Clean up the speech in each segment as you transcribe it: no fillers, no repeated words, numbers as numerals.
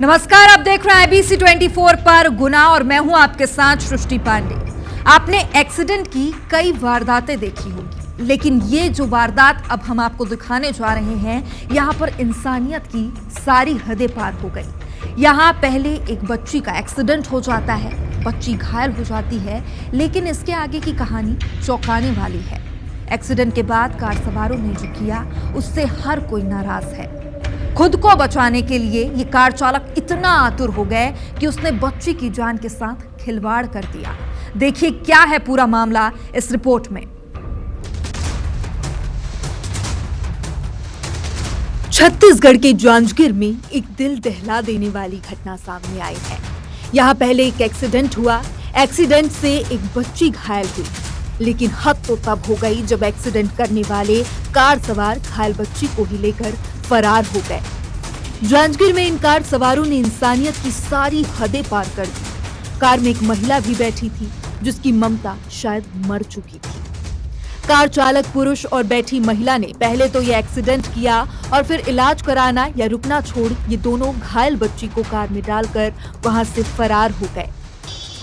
नमस्कार, आप देख रहे हैं IBC 24 पर गुना और मैं हूं आपके साथ सृष्टि पांडे। आपने एक्सीडेंट की कई वारदातें देखी होंगी, लेकिन ये जो वारदात अब हम आपको दिखाने जा रहे हैं, यहाँ पर इंसानियत की सारी हदें पार हो गई। यहाँ पहले एक बच्ची का एक्सीडेंट हो जाता है, बच्ची घायल हो जाती है, लेकिन इसके आगे की कहानी चौंकाने वाली है। एक्सीडेंट के बाद कार सवारों ने जो किया उससे हर कोई नाराज है। खुद को बचाने के लिए ये कार चालक इतना आतुर हो गए कि उसने बच्ची की जान के साथ खिलवाड़ कर दिया। देखिए क्या है पूरा मामला इस रिपोर्ट में। छत्तीसगढ़ के जांजगीर में एक दिल दहला देने वाली घटना सामने आई है। यहाँ पहले एक एक्सीडेंट हुआ, एक्सीडेंट से एक बच्ची घायल हुई, लेकिन हद तो तब हो गई जब एक्सीडेंट करने वाले कार सवार घायल बच्ची को ही लेकर फरार हो गए। जांजगीर में इन कार सवारों ने इंसानियत की सारी हदें पार कर दी। कार में एक महिला भी बैठी थी जिसकी ममता शायद मर चुकी थी। कार चालक पुरुष और बैठी महिला ने पहले तो ये एक्सीडेंट किया और फिर इलाज कराना या रुकना छोड़ ये दोनों घायल बच्ची को कार में डालकर वहां से फरार हो गए।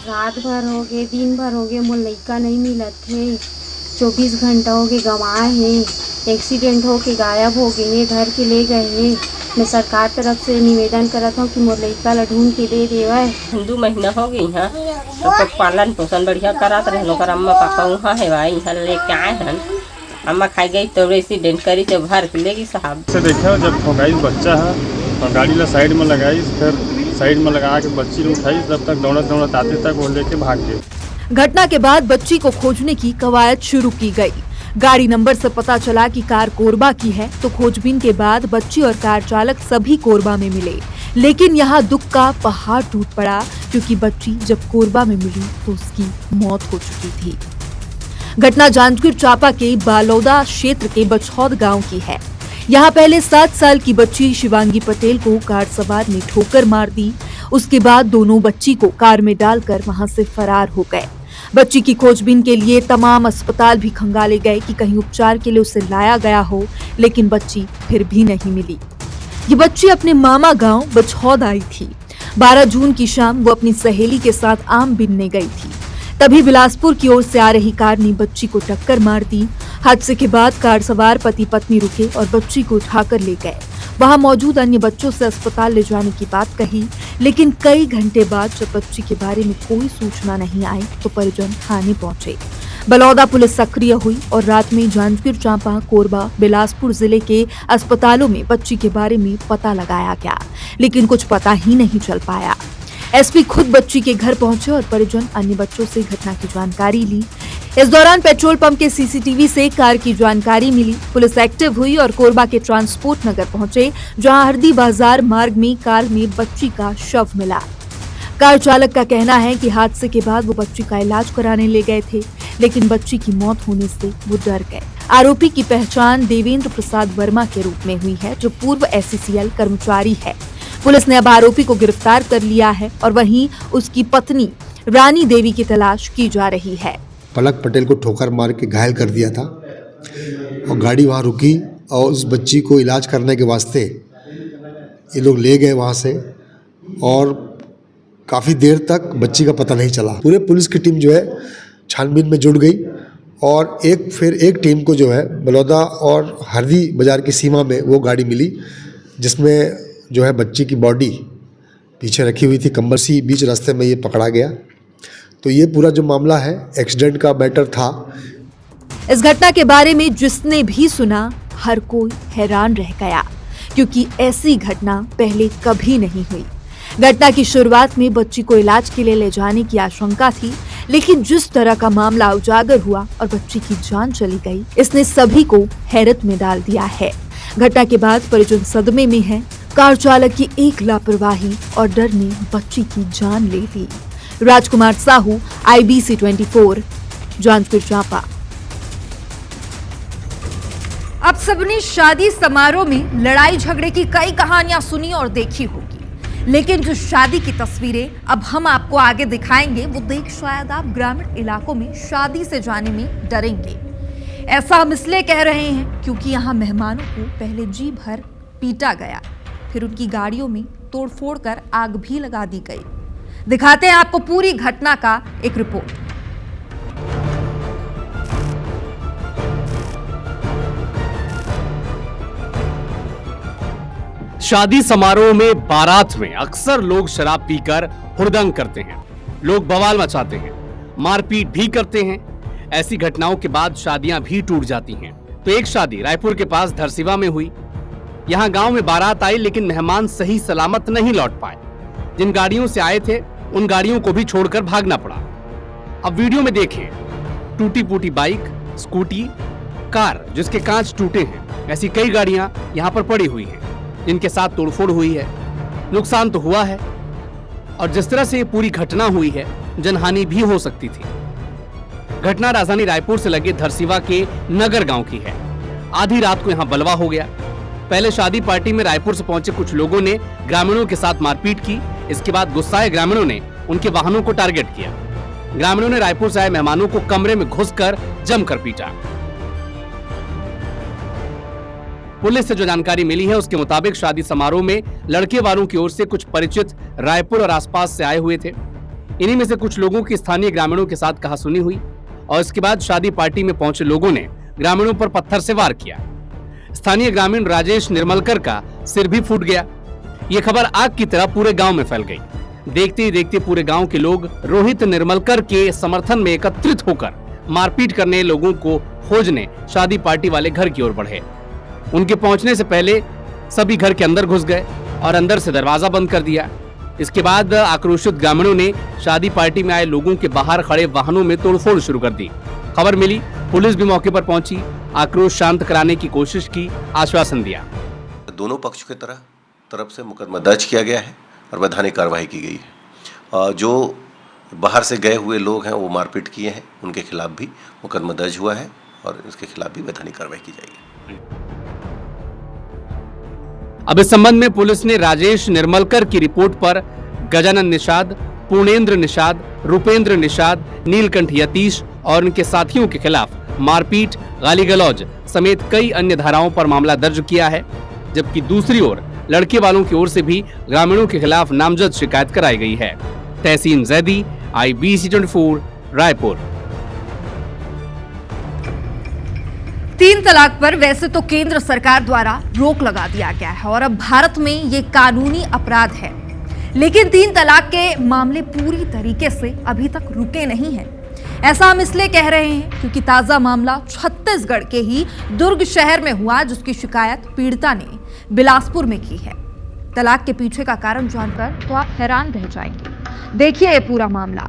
रात भर हो गए, दिन भर हो गए, मोर लइका नहीं मिलत है। 24 घंटा हो गए गंवाए हैं, एक्सीडेंट हो के गायब हो गए हैं, घर के ले गए हैं। मैं सरकार तरफ से निवेदन करत हूँ कि मोर लइका ला ढूंढ के दे देवे। 2 महीना हो गई यहाँ तो पालन पोषण बढ़िया करत रहे। ओकर अम्मा पापा वहाँ है भाई, यहाँ लेके आए हन। अम्मा खाई गई तो एक्सीडेंट करी तो भर के लेगी साहब से देखा जब ठोकाई बच्चा है और गाड़ी ला साइड में लगाई, फिर साइड में लगा के बच्ची ने उठाई, तब तक दौड़त आते तक वो लेके भाग गए। घटना के बाद बच्ची को खोजने की कवायद शुरू की गई। गाड़ी नंबर से पता चला कि कार कोरबा की है, तो खोजबीन के बाद बच्ची और कार चालक सभी कोरबा में मिले। लेकिन यहाँ दुख का पहाड़ टूट पड़ा, क्योंकि बच्ची जब कोरबा में मिली तो उसकी मौत हो चुकी थी। घटना जांजगीर चांपा के बालौदा क्षेत्र के बछौद गांव की है। यहाँ पहले 7 साल की बच्ची शिवांगी पटेल को कार सवार ने ठोकर मार दी। उसके बाद दोनों बच्ची को कार में डालकर वहां से फरार हो गए। बच्ची की खोजबीन के लिए तमाम अस्पताल भी खंगाले गए कि कहीं उपचार के लिए उसे लाया गया हो, लेकिन बच्ची फिर भी नहीं मिली। ये बच्ची अपने मामा गांव बछौद आई थी। 12 जून की शाम वो अपनी सहेली के साथ आम बीनने गई थी। तभी बिलासपुर की ओर से आ रही कार ने बच्ची को टक्कर मार दी। हादसे के बाद कार सवार पति पत्नी रुके और बच्ची को उठाकर ले गए। वहां मौजूद अन्य बच्चों से अस्पताल ले जाने की बात कही, लेकिन कई घंटे बाद जब बच्ची के बारे में कोई सूचना नहीं आई तो परिजन थाने पहुंचे। बलौदा पुलिस सक्रिय हुई और रात में जांजगीर चांपा, कोरबा, बिलासपुर जिले के अस्पतालों में बच्ची के बारे में पता लगाया गया, लेकिन कुछ पता ही नहीं चल पाया। एसपी खुद बच्ची के घर पहुंचे और परिजन अन्य बच्चों से घटना की जानकारी ली। इस दौरान पेट्रोल पंप के सीसीटीवी से कार की जानकारी मिली। पुलिस एक्टिव हुई और कोरबा के ट्रांसपोर्ट नगर पहुंचे, जहां हरदी बाजार मार्ग में कार में बच्ची का शव मिला। कार चालक का कहना है कि हादसे के बाद वो बच्ची का इलाज कराने ले गए थे, लेकिन बच्ची की मौत होने से वो डर गए। आरोपी की पहचान देवेंद्र प्रसाद वर्मा के रूप में हुई है, जो पूर्व SCCL कर्मचारी है। पुलिस ने अब आरोपी को गिरफ्तार कर लिया है और वहीं उसकी पत्नी रानी देवी की तलाश की जा रही है। पलक पटेल को ठोकर मार के घायल कर दिया था और गाड़ी वहाँ रुकी और उस बच्ची को इलाज करने के वास्ते ये लोग ले गए वहाँ से, और काफ़ी देर तक बच्ची का पता नहीं चला। पूरे पुलिस की टीम जो है छानबीन में जुट गई और एक टीम को जो है बलौदा और हरदी बाजार की सीमा में वो गाड़ी मिली, जिसमें जो है बच्ची की बॉडी पीछे रखी हुई थी। कंबल सी बीच रास्ते में ये पकड़ा गया। तो ये पूरा जो मामला है एक्सीडेंट का मैटर था। इस घटना के बारे में जिसने भी सुना हर कोई हैरान रह गया, क्योंकि ऐसी घटना पहले कभी नहीं हुई। घटना की शुरुआत में बच्ची को इलाज के लिए ले जाने की आशंका थी, लेकिन जिस तरह का मामला उजागर हुआ और बच्ची की जान चली गई, इसने सभी को हैरत में डाल दिया है। घटना के बाद परिजन सदमे में है। कार चालक की एक लापरवाही और डर ने बच्ची की जान ले ली। राजकुमार साहू, IBC 24, जांजगीर चांपा। अब सबने शादी समारोह में लड़ाई झगड़े की कई कहानियां सुनी और देखी होगी, लेकिन जो शादी की तस्वीरें अब हम आपको आगे दिखाएंगे, वो देख शायद आप ग्रामीण इलाकों में शादी से जाने में डरेंगे। ऐसा हम इसलिए कह रहे हैं क्योंकि यहाँ मेहमानों को पहले जी भर पीटा गया, फिर उनकी गाड़ियों में तोड़फोड़ कर आग भी लगा दी गई। दिखाते हैं आपको पूरी घटना का एक रिपोर्ट। शादी समारोह में बारात में अक्सर लोग शराब पीकर हुड़दंग करते हैं, लोग बवाल मचाते हैं, मारपीट भी करते हैं। ऐसी घटनाओं के बाद शादियां भी टूट जाती हैं। तो एक शादी रायपुर के पास धरसीवा में हुई। यहां गांव में बारात आई, लेकिन मेहमान सही सलामत नहीं लौट पाए। जिन गाड़ियों से आए थे उन गाड़ियों को भी छोड़कर भागना पड़ा। अब वीडियो में देखें, टूटी फूटी बाइक, स्कूटी, कार जिसके कांच टूटे हैं, ऐसी कई गाड़ियां यहां पर पड़ी हुई हैं जिनके साथ तोड़फोड़ हुई है। नुकसान तो हुआ है, और जिस तरह से ये पूरी घटना हुई है, जनहानि भी हो सकती थी। घटना राजधानी रायपुर से लगे धरसीवा के नगर गांव की है। आधी रात को यहां बलवा हो गया। पहले शादी पार्टी में रायपुर से पहुंचे कुछ लोगों ने ग्रामीणों के साथ मारपीट की। इसके बाद गुस्साए ग्रामीणों ने उनके वाहनों को टारगेट किया। ग्रामीणों ने रायपुर से आए मेहमानों को कमरे में घुसकर जमकर पीटा। पुलिस से जो जानकारी मिली है उसके मुताबिक शादी समारोह में लड़के वालों की ओर से कुछ परिचित रायपुर और आसपास से आए हुए थे। इन्हीं में से कुछ लोगों की स्थानीय ग्रामीणों के साथ कहासुनी हुई और इसके बाद शादी पार्टी में पहुंचे लोगों ने ग्रामीणों पर पत्थर से वार किया। स्थानीय ग्रामीण राजेश निर्मलकर का सिर भी फूट गया। ये खबर आग की तरह पूरे गांव में फैल गई। देखते ही देखते पूरे गांव के लोग रोहित निर्मलकर के समर्थन में एकत्रित होकर मारपीट करने लोगों को खोजने शादी पार्टी वाले घर की ओर बढ़े। उनके पहुंचने से पहले सभी घर के अंदर घुस गए और अंदर से दरवाजा बंद कर दिया। इसके बाद आक्रोशित ग्रामीणों ने शादी पार्टी में आए लोगों के बाहर खड़े वाहनों में तोड़फोड़ शुरू कर दी। खबर मिली, पुलिस भी मौके पर पहुंची, आक्रोश शांत कराने की कोशिश की, आश्वासन दिया। दोनों पक्ष की तरफ से मुकदमा दर्ज किया गया है और वैधानिक कार्रवाई की गई है। जो बाहर से गए हुए लोग हैं वो मारपीट किए हैं, उनके खिलाफ भी मुकदमा दर्ज हुआ है और इसके खिलाफ भी वैधानिक कार्रवाई की जाएगी। अब इस संबंध में पुलिस ने राजेश निर्मलकर की रिपोर्ट पर गजानन निषाद, पूर्णेंद्र निषाद, रूपेंद्र निषाद, नीलकंठ यतीश और उनके साथियों के खिलाफ मारपीट, गाली गलौज समेत कई अन्य धाराओं पर मामला दर्ज किया है। जबकि दूसरी ओर लड़के वालों की ओर से भी ग्रामीणों के खिलाफ नामजद शिकायत कराई गई है। तहसीन जैदी, IBC24, रायपुर। 3 तलाक पर वैसे तो केंद्र सरकार द्वारा रोक लगा दिया गया है और अब भारत में ये कानूनी अपराध है, लेकिन 3 तलाक के मामले पूरी तरीके से अभी तक रुके नहीं हैं। ऐसा हम इसलिए कह रहे हैं क्योंकि ताजा मामला छत्तीसगढ़ के ही दुर्ग शहर में हुआ, जिसकी शिकायत पीड़िता ने बिलासपुर में की है। तलाक के पीछे का कारण जानकर तो आप हैरान रह जाएंगे। देखिए ये पूरा मामला।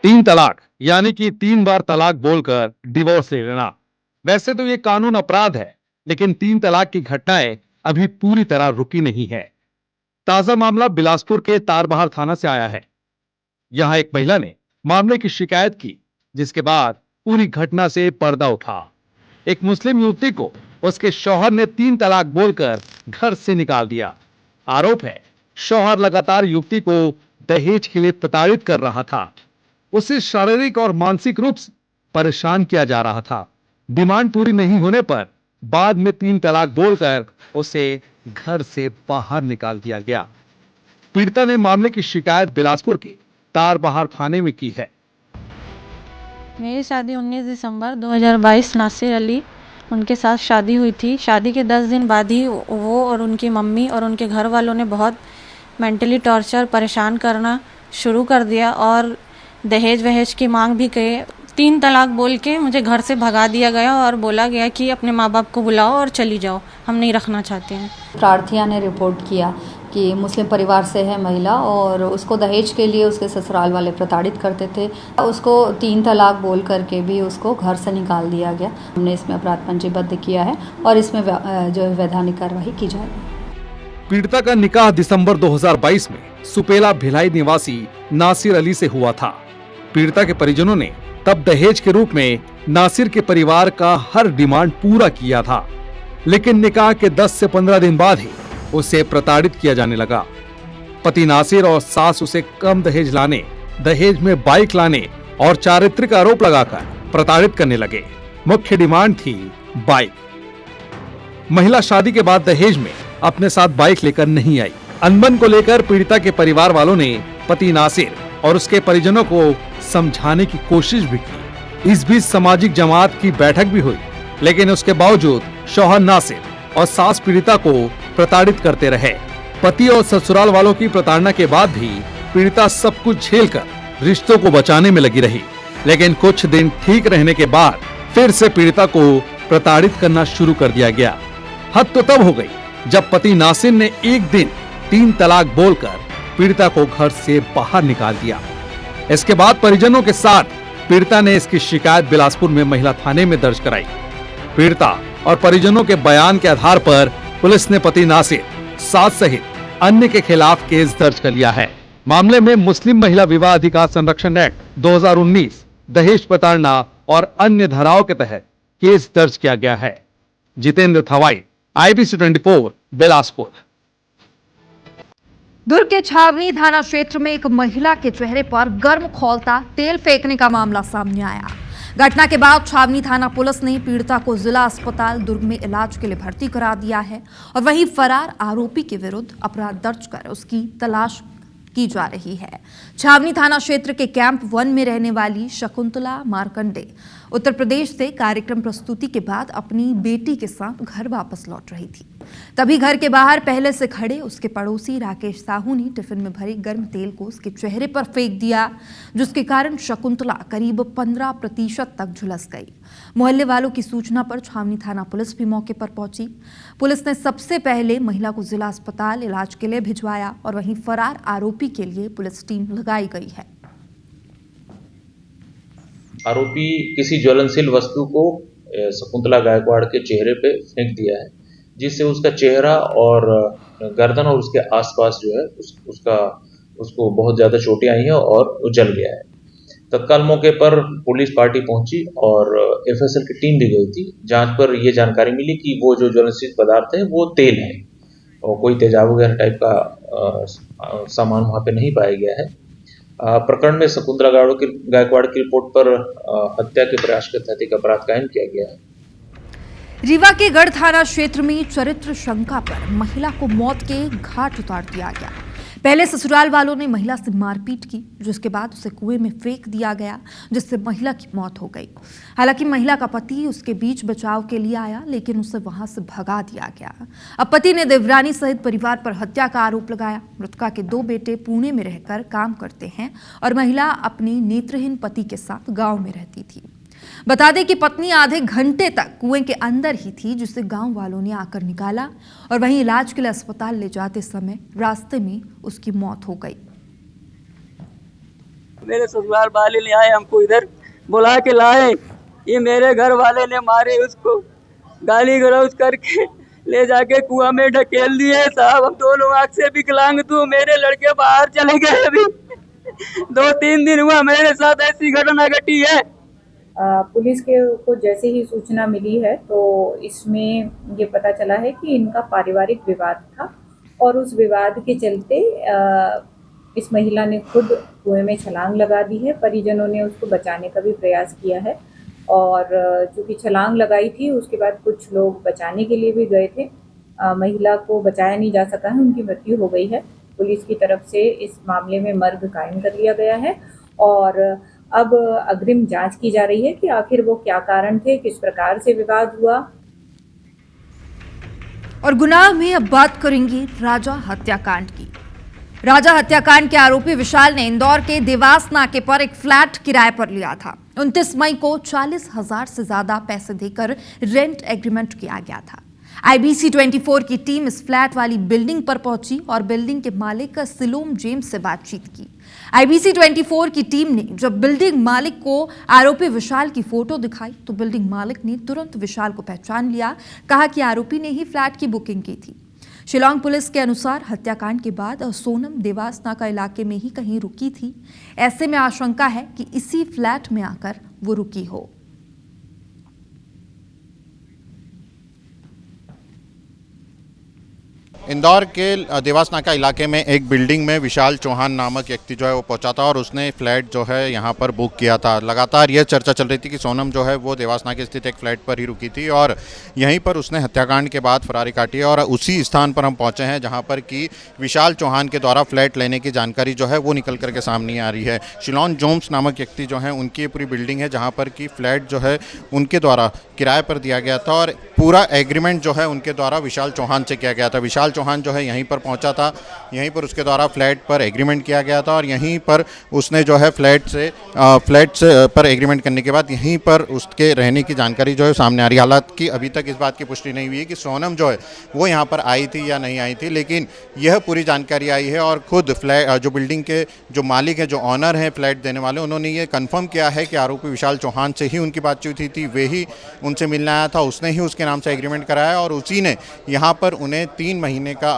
तीन तलाक यानी कि 3 बार तलाक बोलकर डिवोर्स ले लेना। वैसे तो ये कानून अपराध है, लेकिन 3 तलाक की घटनाएं अभी पूरी तरह रुकी नहीं है। ताजा मामला बिलासपुर के तारबहार थाना से आया है। यहां एक महिला ने मामले की शिकायत की, जिसके बाद पूरी घटना से पर्दा उठा। एक मुस्लिम युवती को उसके शौहर ने 3 तलाक बोलकर घर से निकाल दिया। आरोप है शौहर लगातार युवती को दहेज के लिए प्रताड़ित कर रहा था। उसे शारीरिक और मानसिक रूप से परेशान किया जा रहा था। डिमांड पूरी नहीं होने पर बाद में 3 तलाक बोलकर उसे घर से बाहर निकाल दिया गया। पीड़िता ने मामले की शिकायत बिलासपुर के तारबहार थाने में की है। मेरी शादी 19 दिसंबर 2022 नासिर अली उनके साथ शादी हुई थी। शादी के 10 दिन बाद ही वो और उनकी मम्मी और उनके घर वालों ने बहुत मेंटली टॉर्चर, परेशान करना शुरू कर दिया और दहेज वहेज की मांग भी किए। 3 तलाक बोल के मुझे घर से भगा दिया गया और बोला गया कि अपने माँ बाप को बुलाओ और चली जाओ, हम नहीं रखना चाहते हैं। प्रार्थिया ने रिपोर्ट किया कि मुस्लिम परिवार से है महिला और उसको दहेज के लिए उसके ससुराल वाले प्रताड़ित करते थे। उसको 3 तलाक बोल करके भी उसको घर से निकाल दिया गया। हमने इसमें अपराध पंजीबद्ध किया है और इसमें जो वैधानिक कार्रवाई की जाएगी। पीड़िता का निकाह दिसंबर 2022 में सुपेला भिलाई निवासी नासिर अली से हुआ था। पीड़िता के परिजनों ने तब दहेज के रूप में नासिर के परिवार का हर डिमांड पूरा किया था, लेकिन निकाह के 10 से 15 दिन बाद ही उसे प्रताड़ित किया जाने लगा। पति नासिर और सास उसे कम दहेज लाने, दहेज में बाइक लाने और चारित्रिक आरोप लगाकर प्रताड़ित करने लगे। मुख्य डिमांड थी बाइक। महिला शादी के बाद दहेज में अपने साथ बाइक लेकर नहीं आई। अनबन को लेकर पीड़िता के परिवार वालों ने पति नासिर और उसके परिजनों को समझाने की कोशिश भी की। इस बीच सामाजिक जमात की बैठक भी हुई, लेकिन उसके बावजूद शौहर नासिर और सास पीड़िता को प्रताड़ित करते रहे। पति और ससुराल वालों की प्रताड़ना के बाद भी पीड़िता सब कुछ झेलकर रिश्तों को बचाने में लगी रही, लेकिन कुछ दिन ठीक रहने के बाद फिर से पीड़िता को प्रताड़ित करना शुरू कर दिया गया। हद तो तब हो गई जब पति नासिर ने एक दिन 3 तलाक बोलकर पीड़िता को घर से बाहर निकाल दिया। इसके बाद परिजनों के साथ पीड़िता ने इसकी शिकायत बिलासपुर में महिला थाने में दर्ज कराई। पीड़िता और परिजनों के बयान के आधार पर पुलिस ने पति नासिर, सास सहित अन्य के खिलाफ केस दर्ज कर लिया है। मामले में मुस्लिम महिला विवाह अधिकार संरक्षण एक्ट 2019, दहेज प्रताड़ना और अन्य धाराओं के तहत केस दर्ज किया गया है। जितेंद्र थवाई, IBC 24, बिलासपुर। दुर्ग के छावनी थाना क्षेत्र में एक महिला के चेहरे पर गर्म खौलता तेल फेंकने का मामला सामने आया। घटना के बाद छावनी थाना पुलिस ने पीड़िता को जिला अस्पताल दुर्ग में इलाज के लिए भर्ती करा दिया है और वहीं फरार आरोपी के विरुद्ध अपराध दर्ज कर उसकी तलाश की जा रही है। छावनी थाना क्षेत्र के कैंप 1 में रहने वाली शकुंतला मार्कंडे उत्तर प्रदेश से कार्यक्रम प्रस्तुति के बाद अपनी बेटी के साथ घर वापस लौट रही थी। तभी घर के बाहर पहले से खड़े उसके पड़ोसी राकेश साहू ने टिफिन में भरी गर्म तेल को उसके चेहरे पर फेंक दिया, जिसके कारण शकुंतला करीब 15% तक झुलस गई। मोहल्ले वालों की सूचना पर छावनी थाना पुलिस भी मौके पर पहुंची। पुलिस ने सबसे पहले महिला को जिला अस्पताल इलाज के लिए भिजवाया और वहीं फरार आरोपी के लिए पुलिस टीम लगाई गई है। आरोपी किसी ज्वलनशील वस्तु को शकुंतला गायकवाड़ के चेहरे पे फेंक दिया है, जिससे उसका चेहरा और गर्दन और उसके आसपास जो है उसको बहुत ज़्यादा चोटें आई हैं और वो जल गया है। तत्काल मौके पर पुलिस पार्टी पहुंची और FSL की टीम भी गई थी। जांच पर यह जानकारी मिली कि वो जो ज्वलनशील पदार्थ है वो तेल है और कोई तेजाब वगैरह टाइप का सामान वहाँ पे नहीं पाया गया है। प्रकरण में शकुंतला गायकवाड़ की रिपोर्ट पर हत्या के प्रयास के तहत एक अपराध कायम किया गया है। रीवा के गढ़ थाना क्षेत्र में चरित्र शंका पर महिला को मौत के घाट उतार दिया गया। पहले ससुराल वालों ने महिला से मारपीट की, जिसके बाद उसे कुएं में फेंक दिया गया, जिससे महिला की मौत हो गई। हालांकि महिला का पति उसके बीच बचाव के लिए आया, लेकिन उसे वहां से भगा दिया गया। अब पति ने देवरानी सहित परिवार पर हत्या का आरोप लगाया। मृतका के 2 बेटे पुणे में रहकर काम करते हैं और महिला अपने नेत्रहीन पति के साथ गाँव में रहती थी। बता दें कि पत्नी आधे घंटे तक कुएं के अंदर ही थी, जिसे गांव वालों ने आकर निकाला और वहीं इलाज के लिए अस्पताल ले जाते समय रास्ते में उसकी मौत हो गई। मेरे ससुराल वाले ले आए, हमको इधर बुला के लाए। ये मेरे घर वाले ने मारे उसको, गाली गलौज करके ले जाके कुआं में ढकेल दिए। साहब हम दोनों आँख से विकलांग तू, मेरे लड़के बाहर चले गए। अभी 2-3 दिन हुआ मेरे साथ ऐसी घटना घटी है। पुलिस को जैसे ही सूचना मिली है तो इसमें ये पता चला है कि इनका पारिवारिक विवाद था और उस विवाद के चलते इस महिला ने खुद कुएं में छलांग लगा दी है। परिजनों ने उसको बचाने का भी प्रयास किया है और चूँकि छलांग लगाई थी उसके बाद कुछ लोग बचाने के लिए भी गए थे। महिला को बचाया नहीं जा सका है, उनकी मृत्यु हो गई है। पुलिस की तरफ से इस मामले में मर्ग कायम कर लिया गया है और अब अग्रिम जांच की जा रही है कि आखिर वो क्या कारण थे, किस प्रकार से विवाद हुआ। और गुनाह में अब बात करेंगे राजा हत्याकांड की। राजा हत्याकांड के आरोपी विशाल ने इंदौर के देवास नाके पर एक फ्लैट किराए पर लिया था। 29 मई को 40,000 से ज्यादा पैसे देकर रेंट एग्रीमेंट किया गया था। IBC 24 की टीम इस फ्लैट वाली बिल्डिंग पर पहुंची और बिल्डिंग के मालिक सिलोम जेम्स से बातचीत की। IBC 24 की टीम ने जब बिल्डिंग मालिक को आरोपी विशाल की फोटो दिखाई तो बिल्डिंग मालिक ने तुरंत विशाल को पहचान लिया। कहा कि आरोपी ने ही फ्लैट की बुकिंग की थी। शिलांग पुलिस के अनुसार हत्याकांड के बाद सोनम देवास नाका इलाके में ही कहीं रुकी थी। ऐसे में आशंका है कि इसी फ्लैट में आकर वो रुकी हो। इंदौर के देवास नाका इलाके में एक बिल्डिंग में विशाल चौहान नामक व्यक्ति जो है वो पहुंचा था और उसने फ्लैट जो है यहाँ पर बुक किया था। लगातार यह चर्चा चल रही थी कि सोनम जो है वो देवास नाके स्थित एक फ्लैट पर ही रुकी थी और यहीं पर उसने हत्याकांड के बाद फरारी काटी है। और उसी स्थान पर हम पहुंचे हैं जहाँ पर कि विशाल चौहान के द्वारा फ्लैट लेने की जानकारी जो है वो निकल करके सामने आ रही है। शिलोन जोम्स नामक व्यक्ति जो है उनकी पूरी बिल्डिंग है जहाँ पर कि फ्लैट जो है उनके द्वारा किराए पर दिया गया था और पूरा एग्रीमेंट जो है उनके द्वारा विशाल चौहान से किया गया था। विशाल चौहान जो है यहीं पर पहुंचा था, यहीं पर उसके द्वारा फ्लैट पर एग्रीमेंट किया गया था और यहीं पर उसने जो है फ्लैट से पर एग्रीमेंट करने के बाद यहीं पर उसके रहने की जानकारी जो है सामने आ रही है। हालांकि अभी तक इस बात की पुष्टि नहीं हुई है कि सोनम जो है वो यहाँ पर आई थी या नहीं आई थी, लेकिन यह पूरी जानकारी आई है और खुद फ्लैट जो बिल्डिंग के जो मालिक है, जो ऑनर हैं फ्लैट देने वाले, उन्होंने ये कन्फर्म किया है कि आरोपी विशाल चौहान से ही उनकी बातचीत हुई थी, वे ही उनसे मिलने आया था, उसने ही उसके नाम से एग्रीमेंट कराया और उसी ने यहाँ पर उन्हें 3 महीने का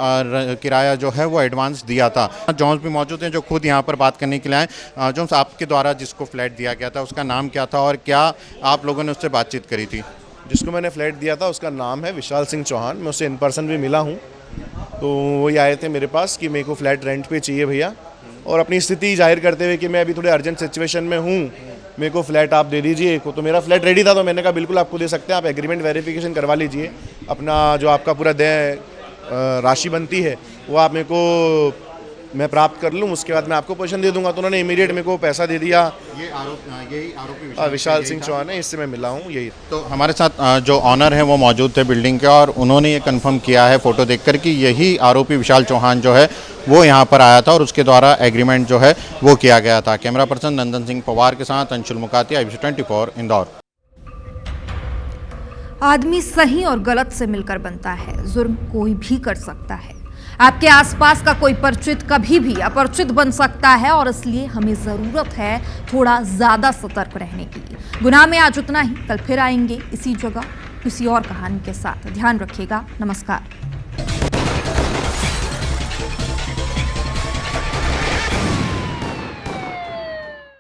किराया जो है वो एडवांस दिया था। जोन्स भी मौजूद हैं जो खुद यहाँ पर बात करने के लिए आए। जोन्स, आपके द्वारा जिसको फ्लैट दिया गया था उसका नाम क्या था और क्या आप लोगों ने उससे बातचीत करी थी? जिसको मैंने फ्लैट दिया था उसका नाम है विशाल सिंह चौहान। मैं उससे इन पर्सन भी मिला हूँ, तो वही आए थे मेरे पास कि मेरे को फ्लैट रेंट पे चाहिए भैया, और अपनी स्थिति जाहिर करते हुए कि मैं अभी थोड़े अर्जेंट सिचुएशन में हूँ, मेरे को फ्लैट आप दे दीजिए। तो मेरा फ्लैट रेडी था तो मैंने कहा बिल्कुल आपको दे सकते हैं, आप एग्रीमेंट वेरिफिकेशन करवा लीजिए, अपना जो आपका पूरा राशि बनती है वो आप मेरे को मैं प्राप्त कर लूँ, उसके बाद मैं आपको पोजीशन दे दूंगा। तो उन्होंने इमीडिएट मेरे को पैसा दे दिया। यही आरोपी विशाल सिंह चौहान है, इससे मैं मिला हूँ। यही तो हमारे साथ जो ऑनर हैं वो मौजूद थे बिल्डिंग के और उन्होंने ये कंफर्म किया है फोटो देखकर कि यही आरोपी विशाल चौहान जो है वो यहाँ पर आया था और उसके द्वारा एग्रीमेंट जो है वो किया गया था। कैमरा पर्सन नंदन सिंह पवार के साथ अंशुल मुकातिया, IBC 24 इंदौर। आदमी सही और गलत से मिलकर बनता है, जुर्म कोई भी कर सकता है। आपके आसपास का कोई परिचित कभी भी अपरिचित बन सकता है और इसलिए हमें जरूरत है थोड़ा ज्यादा सतर्क रहने की। गुनाह में आज उतना ही, कल फिर आएंगे इसी जगह किसी और कहानी के साथ। ध्यान रखिएगा। नमस्कार।